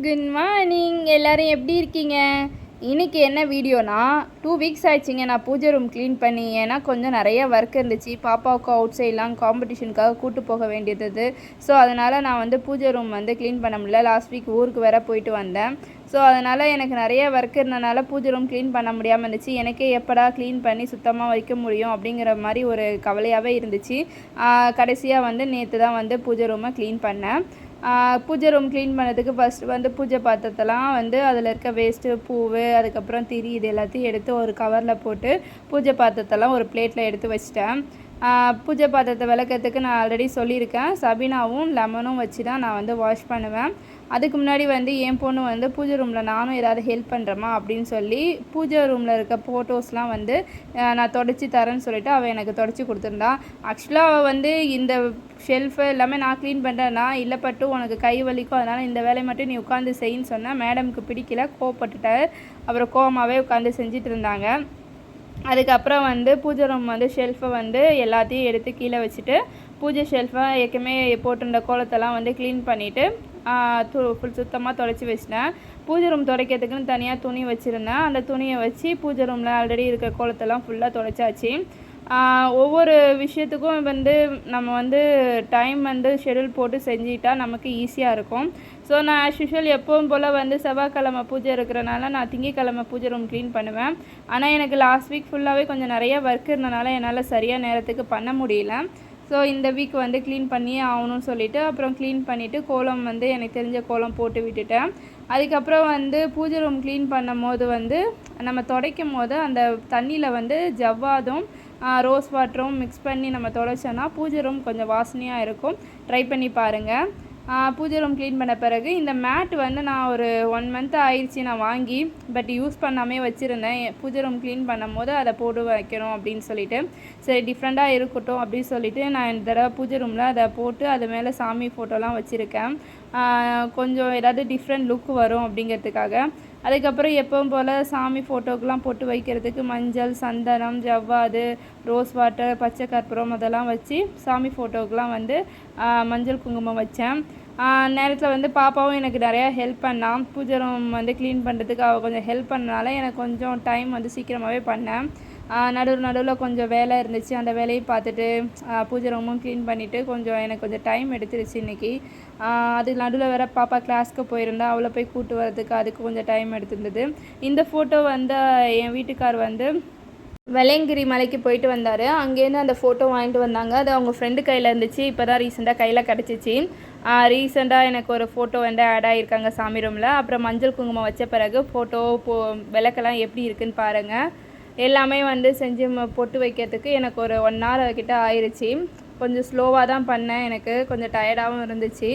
Good morning எல்லோரும் எப்படி இருக்கீங்க? இன்றைக்கி என்ன வீடியோனா 2 வீக்ஸ் ஆயிடுச்சிங்க நான் பூஜை ரூம் க்ளீன் பண்ணி. ஏன்னா கொஞ்சம் நிறைய ஒர்க் இருந்துச்சு. பாப்பாவுக்கு அவுட் சைட்லாம் காம்படிஷனுக்காக கூட்டு போக வேண்டியது. ஸோ அதனால் நான் வந்து பூஜை ரூம் வந்து க்ளீன் பண்ண முடியல. லாஸ்ட் வீக் ஊருக்கு வேற போயிட்டு வந்தேன். ஸோ அதனால் எனக்கு நிறைய ஒர்க் இருந்தனால பூஜை ரூம் க்ளீன் பண்ண முடியாமல் இருந்துச்சு. எனக்கே எப்படா க்ளீன் பண்ணி சுத்தமாக வைக்க முடியும் அப்படிங்கிற மாதிரி ஒரு கவலையாகவே இருந்துச்சு. கடைசியாக வந்து நேற்று தான் வந்து பூஜை ரூமை க்ளீன் பண்ணேன். பூஜை ரூம் க்ளீன் பண்ணதுக்கு ஃபஸ்ட்டு வந்து பூஜை பாத்திரத்தெல்லாம் வந்து அதில் இருக்க வேஸ்ட்டு பூவு அதுக்கப்புறம் திரி இது எல்லாத்தையும் எடுத்து ஒரு கவரில் போட்டு பூஜை பாத்திரத்தெல்லாம் ஒரு பிளேட்டில் எடுத்து வச்சிட்டேன். பூஜை பாத்திரத்தை விளக்கிறதுக்கு நான் ஆல்ரெடி சொல்லியிருக்கேன். சபீனாவும் லெமனும் வச்சு தான் நான் வந்து வாஷ் பண்ணுவேன். அதுக்கு முன்னாடி வந்து என் பொண்ணு வந்து பூஜை ரூமில் நானும் ஏதாவது ஹெல்ப் பண்ணுறேம்மா அப்படின்னு சொல்லி பூஜை ரூமில் இருக்க ஃபோட்டோஸ்லாம் வந்து நான் தொடச்சி தரேன்னு சொல்லிவிட்டு அவள் எனக்கு தொடச்சி கொடுத்துருந்தா. ஆக்சுவலாக அவள் வந்து இந்த ஷெல்ஃபு எல்லாமே நான் க்ளீன் பண்ணுறேன்னா இல்லை பட்டு உனக்கு கை வலிக்கும் அதனால் இந்த வேலையை மட்டும் நீ உட்காந்து செய்யின்னு சொன்னேன். மேடம்க்கு பிடிக்கல, கோவப்பட்டுட்டார். அப்புறம் கோவமாகவே உட்காந்து செஞ்சிட்டு இருந்தாங்க. அதுக்கப்புறம் வந்து பூஜை ரூம் வந்து ஷெல்ஃபை வந்து எல்லாத்தையும் எடுத்து கீழே வச்சுட்டு பூஜை ஷெல்ஃபை ஏற்கனவே போட்டிருந்த கோலத்தெல்லாம் வந்து க்ளீன் பண்ணிவிட்டு ஃபுல் சுத்தமாக துடைச்சி வச்சிட்டேன். பூஜை ரூம் துடைக்கிறதுக்குன்னு தனியாக துணி வச்சுருந்தேன். அந்த துணியை வச்சு பூஜை ரூமில் ஆல்ரெடி இருக்கிற கோலத்தெல்லாம் ஃபுல்லாக துடைச்சாச்சு. ஒவ்வொரு விஷயத்துக்கும் வந்து நம்ம வந்து டைம் வந்து ஷெடியூல் போட்டு செஞ்சிட்டா நமக்கு ஈஸியாக இருக்கும். ஸோ நான் ஆஸ் யூஷுவல் எப்பவும் போல் வந்து செவ்வாய்க்கிழமை பூஜை இருக்கிறனால நான் திங்கக்கிழமை பூஜை ரூம் க்ளீன் பண்ணுவேன். ஆனால் எனக்கு லாஸ்ட் வீக் ஃபுல்லாகவே கொஞ்சம் நிறைய ஒர்க் இருந்தனால என்னால் சரியாக நேரத்துக்கு பண்ண முடியல. ஸோ இந்த வீக் வந்து க்ளீன் பண்ணியே ஆகணும்னு சொல்லிவிட்டு அப்புறம் க்ளீன் பண்ணிவிட்டு கோலம் வந்து எனக்கு தெரிஞ்ச கோலம் போட்டு விட்டுட்டேன். அதுக்கப்புறம் வந்து பூஜை ரூம் க்ளீன் பண்ணும் போது வந்து நம்ம துடைக்கும் போது அந்த தண்ணியில் வந்து ஜவ்வாதும் ரோஸ் வாட்டரும் மிக்ஸ் பண்ணி நம்ம துடைச்சோன்னா பூஜை ரூம் கொஞ்சம் வாசனையாக இருக்கும். ட்ரை பண்ணி பாருங்கள். பூஜை ரூம் க்ளீன் பண்ண பிறகு இந்த மேட் வந்து நான் ஒரு 1 மந்த் ஆயிடுச்சு நான் வாங்கி. பட் யூஸ் பண்ணாமே வச்சுருந்தேன். பூஜை ரூம் க்ளீன் பண்ணும் போது அதை போட்டு வைக்கணும் அப்படின்னு சொல்லிட்டு சரி டிஃப்ரெண்ட்டாக இருக்கட்டும் அப்படின்னு சொல்லிட்டு நான் இந்த தடவை பூஜை ரூமில் அதை போட்டு அது மேலே சாமி ஃபோட்டோலாம் வச்சுருக்கேன். கொஞ்சம் ஏதாவது டிஃப்ரெண்ட் லுக் வரும் அப்படிங்கிறதுக்காக. அதுக்கப்புறம் எப்பவும் போல் சாமி ஃபோட்டோக்கெலாம் போட்டு வைக்கிறதுக்கு மஞ்சள், சந்தனம், ஜவ்வாது, ரோஸ் வாட்டர், பச்சை கற்பூரம் அதெல்லாம் வச்சு சாமி ஃபோட்டோக்கெலாம் வந்து மஞ்சள் குங்குமம் வச்சேன். நேரத்தில் வந்து பாப்பாவும் எனக்கு நிறையா ஹெல்ப் பண்ணான். பூஜை ரூம் வந்து க்ளீன் பண்ணுறதுக்கு அவள் கொஞ்சம் ஹெல்ப் பண்ணனால எனக்கு கொஞ்சம் டைம் வந்து சீக்கிரமாகவே பண்ணேன். நடுவில் கொஞ்சம் வேலை இருந்துச்சு. அந்த வேலையை பார்த்துட்டு பூஜை ரூமும் க்ளீன் பண்ணிவிட்டு எனக்கு கொஞ்சம் டைம் எடுத்துருச்சு இன்றைக்கி. அது நடுவில் வேறு பாப்பா கிளாஸ்க்கு போயிருந்தா அவளை போய் கூட்டு வரதுக்கு அதுக்கு கொஞ்சம் டைம் எடுத்துருந்தது. இந்த ஃபோட்டோ வந்து என் வீட்டுக்கார் வந்து வெள்ளையங்கிரி மலைக்கு போயிட்டு வந்தார். அங்கேருந்து அந்த ஃபோட்டோ வாங்கிட்டு வந்தாங்க. அது அவங்க ஃப்ரெண்டு கையில் இருந்துச்சு. இப்போ தான் ரீசெண்டாக கையில் கிடச்சிச்சு. ரீசெண்டாக எனக்கு ஒரு ஃபோட்டோ வந்து ஆட் ஆகியிருக்காங்க சாமி ரூமில். அப்புறம் மஞ்சள் குங்குமம் வச்ச பிறகு ஃபோட்டோ விளக்கெல்லாம் எப்படி இருக்குதுன்னு பாருங்கள். எல்லாமே வந்து செஞ்சு பொட்டு வைக்கிறதுக்கு எனக்கு ஒரு 1 hour கிட்ட ஆயிடுச்சு. கொஞ்சம் ஸ்லோவாக தான் பண்ணேன். எனக்கு கொஞ்சம் டயர்டாகவும் இருந்துச்சு.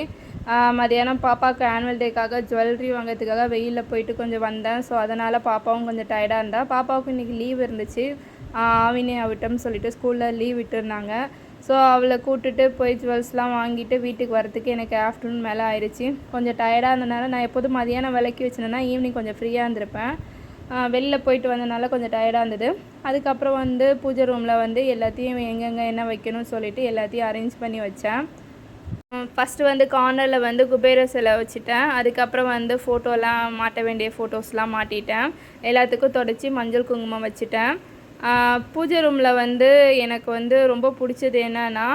மதியானம் பாப்பாவுக்கு ஆனுவல் டேக்காக ஜுவல்லரி வாங்கிறதுக்காக வெயிலில் போயிட்டு கொஞ்சம் வந்தேன். ஸோ அதனால் பாப்பாவும் கொஞ்சம் டயர்டாக இருந்தால். பாப்பாவுக்கு இன்றைக்கி லீவ் இருந்துச்சு. ஆவினி ஆவிட்டம்னு சொல்லிட்டு ஸ்கூலில் லீவ் விட்டுருந்தாங்க. ஸோ அவளை கூப்பிட்டுட்டு போய் ஜுவல்ஸ்லாம் வாங்கிட்டு வீட்டுக்கு வரத்துக்கு எனக்கு ஆஃப்டர்நூன் மேலே ஆயிடுச்சு. கொஞ்சம் டயர்டாக இருந்தனால நான் எப்போதும் மதியானம் விளக்கி வச்சிருந்தேன்னா ஈவினிங் கொஞ்சம் ஃப்ரீயாக இருந்திருப்பேன். வெளில போயிட்டு வந்தனால கொஞ்சம் டயர்டாக இருந்தது. அதுக்கப்புறம் வந்து பூஜை ரூமில் வந்து எல்லாத்தையும் எங்கெங்கே என்ன வைக்கணும்னு சொல்லிவிட்டு எல்லாத்தையும் அரேஞ்ச் பண்ணி வச்சேன். ஃபஸ்ட்டு வந்து கார்னரில் வந்து குபேர சிலை வச்சுட்டேன். அதுக்கப்புறம் வந்து ஃபோட்டோலாம் மாட்ட வேண்டிய ஃபோட்டோஸ்லாம் மாட்டிட்டேன். எல்லாத்துக்கும் தொடச்சி மஞ்சள் குங்குமம் வச்சுட்டேன். பூஜை ரூமில் வந்து எனக்கு வந்து ரொம்ப பிடிச்சது என்னென்னா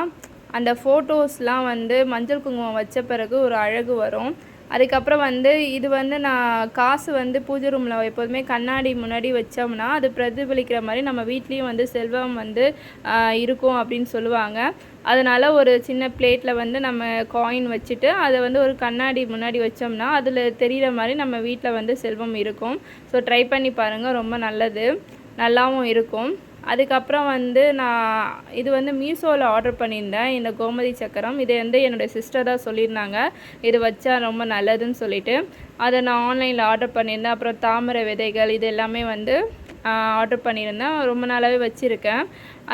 அந்த ஃபோட்டோஸ்லாம் வந்து மஞ்சள் குங்குமம் வச்ச பிறகு ஒரு அழகு வரும். அதுக்கப்புறம் வந்து இது வந்து நான் காசு வந்து பூஜை ரூமில் எப்போதுமே கண்ணாடி முன்னாடி வச்சோம்னா அது பிரதிபலிக்கிற மாதிரி நம்ம வீட்லேயும் வந்து செல்வம் வந்து இருக்கும் அப்படின்னு சொல்லுவாங்க. அதனால் ஒரு சின்ன பிளேட்டில் வந்து நம்ம காயின் வச்சுட்டு அதை வந்து ஒரு கண்ணாடி முன்னாடி வச்சோம்னா அதில் தெரிகிற மாதிரி நம்ம வீட்டில் வந்து செல்வம் இருக்கும். ஸோ ட்ரை பண்ணி பாருங்கள், ரொம்ப நல்லது, நல்லாவும் இருக்கும். அதுக்கப்புறம் வந்து நான் இது வந்து மீஷோவில் ஆர்டர் பண்ணியிருந்தேன். இந்த கோமதி சக்கரம் இது வந்து என்னுடைய சிஸ்டர் தான் சொல்லியிருந்தாங்க இது வச்சா ரொம்ப நல்லதுன்னு சொல்லிவிட்டு. அதை நான் ஆன்லைனில் ஆர்டர் பண்ணியிருந்தேன். அப்புறம் தாமரை விதைகள் இது எல்லாமே வந்து ஆர்டர் பண்ணியிருந்தேன். ரொம்ப நாளாகவே வச்சுருக்கேன்.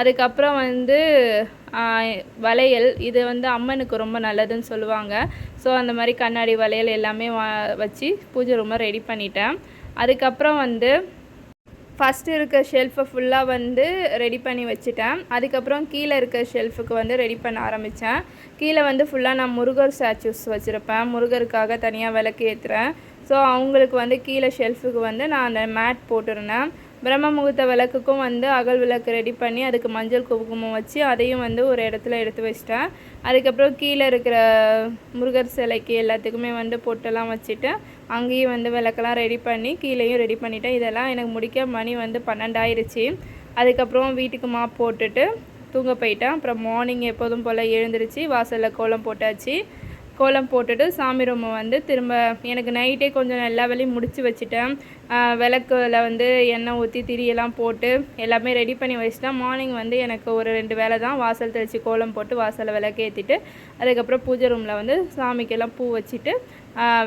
அதுக்கப்புறம் வந்து வளையல் இது வந்து அம்மனுக்கு ரொம்ப நல்லதுன்னு சொல்லுவாங்க. ஸோ அந்த மாதிரி கண்ணாடி வளையல் எல்லாமே வச்சு பூஜை ரூமை ரெடி பண்ணிட்டேன். அதுக்கப்புறம் வந்து ஃபஸ்ட்டு இருக்க ஷெல்ஃபை ஃபுல்லாக வந்து ரெடி பண்ணி வச்சுட்டேன். அதுக்கப்புறம் கீழே இருக்க ஷெல்ஃபுக்கு வந்து ரெடி பண்ண ஆரம்பித்தேன். கீழே வந்து ஃபுல்லாக நான் முருகர் ஸ்டாச்சூஸ் வச்சுருப்பேன். முருகருக்காக தனியாக விளக்கு ஏற்றுறேன். ஸோ அவங்களுக்கு வந்து கீழே ஷெல்ஃபுக்கு வந்து நான் அந்த மேட் போட்டிருந்தேன். பிரம்ம முகூர்த்த விளக்குக்கும் வந்து அகல் விளக்கு ரெடி பண்ணி அதுக்கு மஞ்சள் குங்குமம் வச்சு அதையும் வந்து ஒரு இடத்துல எடுத்து வச்சிட்டேன். அதுக்கப்புறம் கீழே இருக்கிற முருகர் சிலைக்கு எல்லாத்துக்குமே வந்து பொட்டெல்லாம் வச்சுட்டு அங்கேயும் வந்து விளக்கெல்லாம் ரெடி பண்ணி கீழேயும் ரெடி பண்ணிவிட்டேன். இதெல்லாம் எனக்கு முடிக்க மணி வந்து 12 ஆயிடுச்சு. அதுக்கப்புறம் வீட்டுக்கு மாப் போட்டுட்டு தூங்க போயிட்டேன். அப்புறம் மார்னிங் எப்போதும் போல் எழுந்திரிச்சு வாசலில் கோலம் போட்டாச்சு. கோலம் போட்டுட்டு சாமி ரூமை வந்து திரும்ப எனக்கு நைட்டே கொஞ்சம் எல்லா வேலையும் முடித்து வச்சுட்டேன். விளக்குல வந்து எண்ணெய் ஊற்றி திரியெல்லாம் போட்டு எல்லாமே ரெடி பண்ணி வச்சுட்டேன். மார்னிங் வந்து எனக்கு ஒரு 2 வேலை தான். வாசல் தெளித்து கோலம் போட்டு வாசலில் விளக்கேற்றிட்டு அதுக்கப்புறம் பூஜை ரூமில் வந்து சாமிக்கெல்லாம் பூ வச்சுட்டு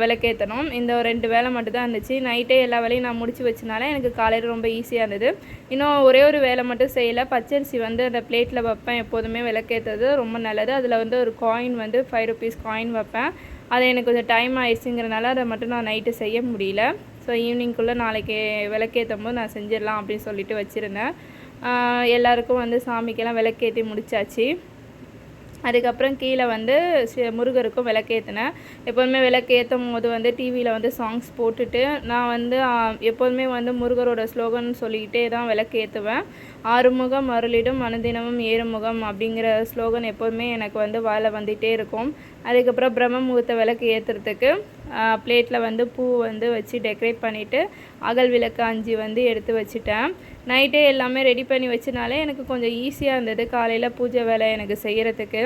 விளக்கேற்றணும். இந்த ஒரு 2 வேலை மட்டும் தான் இருந்துச்சு. நைட்டே எல்லா வேலையும் நான் முடித்து வச்சனால எனக்கு காலையில் ரொம்ப ஈஸியாக இருந்தது. இன்னும் ஒரே ஒரு வேலை மட்டும் செய்யலை. பச்சரிசி வந்து அந்த பிளேட்டில் வைப்பேன். எப்போதுமே விளக்கேற்றுறது ரொம்ப நல்லது. அதில் வந்து ஒரு காயின் வந்து 5 ருபீஸ் காயின் வைப்பேன். அது எனக்கு கொஞ்சம் டைம் ஆயிடுச்சுங்கிறனால அதை மட்டும் நான் நைட்டு செய்ய முடியல. ஸோ ஈவினிங்குள்ளே நாளைக்கு விளக்கேற்றும் போது நான் செஞ்சிடலாம் அப்படின்னு சொல்லிட்டு வச்சுருந்தேன். எல்லாருக்கும் வந்து சாமிக்கெல்லாம் விளக்கேற்றி முடித்தாச்சு. அதுக்கப்புறம் கீழே வந்து முருகருக்கும் விளக்கேற்றினேன். எப்போதுமே விளக்கேற்றும் போது வந்து டிவியில் வந்து சாங்ஸ் போட்டுட்டு நான் வந்து எப்போதுமே வந்து முருகரோட ஸ்லோகன் சொல்லிக்கிட்டே தான் விளக்கேற்றுவேன். ஆறுமுகம் அருளிடும் அனுதினமும் ஏறுமுகம் அப்படிங்கிற ஸ்லோகன் எப்போதுமே எனக்கு வந்து வாயில வந்துகிட்டே இருக்கும். அதுக்கப்புறம் பிரம்ம முகூர்த்த விளக்கு ஏற்றுறதுக்கு பிளேட்டில் வந்து பூ வந்து வச்சு டெக்கரேட் பண்ணிவிட்டு அகல் விளக்கு 5 வந்து எடுத்து வச்சுட்டேன். நைட்டே எல்லாமே ரெடி பண்ணி வச்சனாலே எனக்கு கொஞ்சம் ஈஸியாக இருந்தது காலையில் பூஜை வேலை எனக்கு செய்கிறதுக்கு.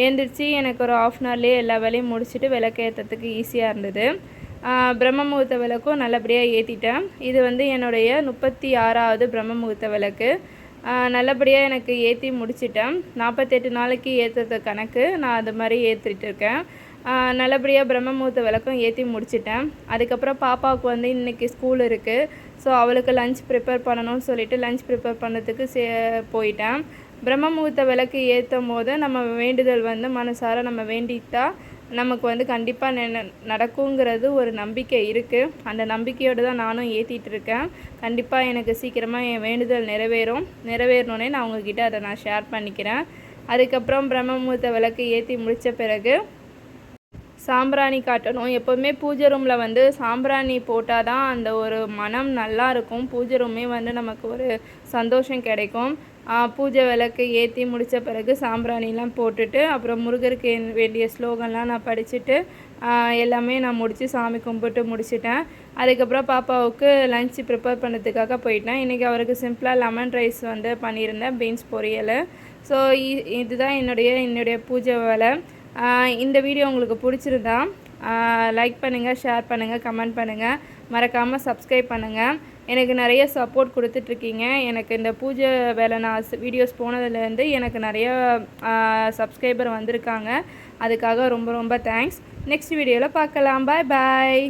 எழுந்திரிச்சு எனக்கு ஒரு 1/2 அன் ஹவர்லேயே எல்லா வேலையும் முடிச்சுட்டு விளக்கு ஏற்றுறதுக்கு ஈஸியாக இருந்தது. பிரம்ம முகூர்த்த விளக்கும் நல்லபடியாக ஏற்றிட்டேன். இது வந்து என்னுடைய 36வது பிரம்ம முகூர்த்த விளக்கு. நல்லபடியாக எனக்கு ஏற்றி முடிச்சிட்டேன். 48 நாளைக்கு ஏற்றுறது கணக்கு. நான் அது மாதிரி ஏற்றிட்டு இருக்கேன். நல்லபடியாக பிரம்ம முகூர்த்த விளக்கும் ஏற்றி முடிச்சிட்டேன். அதுக்கப்புறம் பாப்பாவுக்கு வந்து இன்றைக்கி ஸ்கூல் இருக்குது. ஸோ அவளுக்கு லஞ்ச் ப்ரிப்பேர் பண்ணணும்னு சொல்லிவிட்டு லஞ்ச் ப்ரிப்பேர் பண்ணுறதுக்கு போயிட்டேன். பிரம்ம முகூர்த்த விளக்கு ஏற்றும் போது நம்ம வேண்டுதல் வந்து மனசார நம்ம வேண்டிட்டா நமக்கு வந்து கண்டிப்பாக நடக்குங்கிறது ஒரு நம்பிக்கை இருக்குது. அந்த நம்பிக்கையோடு தான் நானும் ஏற்றிட்டு இருக்கேன். கண்டிப்பாக எனக்கு சீக்கிரமாக என் வேண்டுதல் நிறைவேறணுன்னே நான் உங்ககிட்ட அதை நான் ஷேர் பண்ணிக்கிறேன். அதுக்கப்புறம் பிரம்ம முகூர்த்த விளக்கு ஏற்றி முடித்த பிறகு சாம்பிராணி காட்டணும். எப்போதுமே பூஜை ரூமில் வந்து சாம்பிராணி போட்டால் தான் அந்த ஒரு மனம் நல்லா இருக்கும். பூஜை ரூமே வந்து நமக்கு ஒரு சந்தோஷம் கிடைக்கும். பூஜை விளக்கு ஏற்றி முடித்த பிறகு சாம்பிராணிலாம் போட்டுட்டு அப்புறம் முருகருக்கு வேண்டிய ஸ்லோகன்லாம் நான் படிச்சுட்டு எல்லாமே நான் முடித்து சாமி கும்பிட்டு முடிச்சிட்டேன். அதுக்கப்புறம் பாப்பாவுக்கு லஞ்ச் ப்ரிப்பேர் பண்ணுறதுக்காக போயிட்டேன். இன்றைக்கி அவருக்கு சிம்பிளாக லெமன் ரைஸ் வந்து பண்ணியிருந்தேன், பீன்ஸ் பொரியல். ஸோ இதுதான் என்னுடைய பூஜை வேலை. இந்த வீடியோ உங்களுக்கு பிடிச்சிருந்தா லைக் பண்ணுங்கள், ஷேர் பண்ணுங்கள், கமெண்ட் பண்ணுங்கள், மறக்காமல் சப்ஸ்கிரைப் பண்ணுங்கள். எனக்கு நிறைய சப்போர்ட் கொடுத்துட்ருக்கீங்க. எனக்கு இந்த பூஜை வேலை நான் வீடியோஸ் போனதுலேருந்து எனக்கு நிறைய சப்ஸ்கிரைபர் வந்திருக்காங்க. அதுக்காக ரொம்ப ரொம்ப தேங்க்ஸ். நெக்ஸ்ட் வீடியோவில் பார்க்கலாம். பாய் பாய்.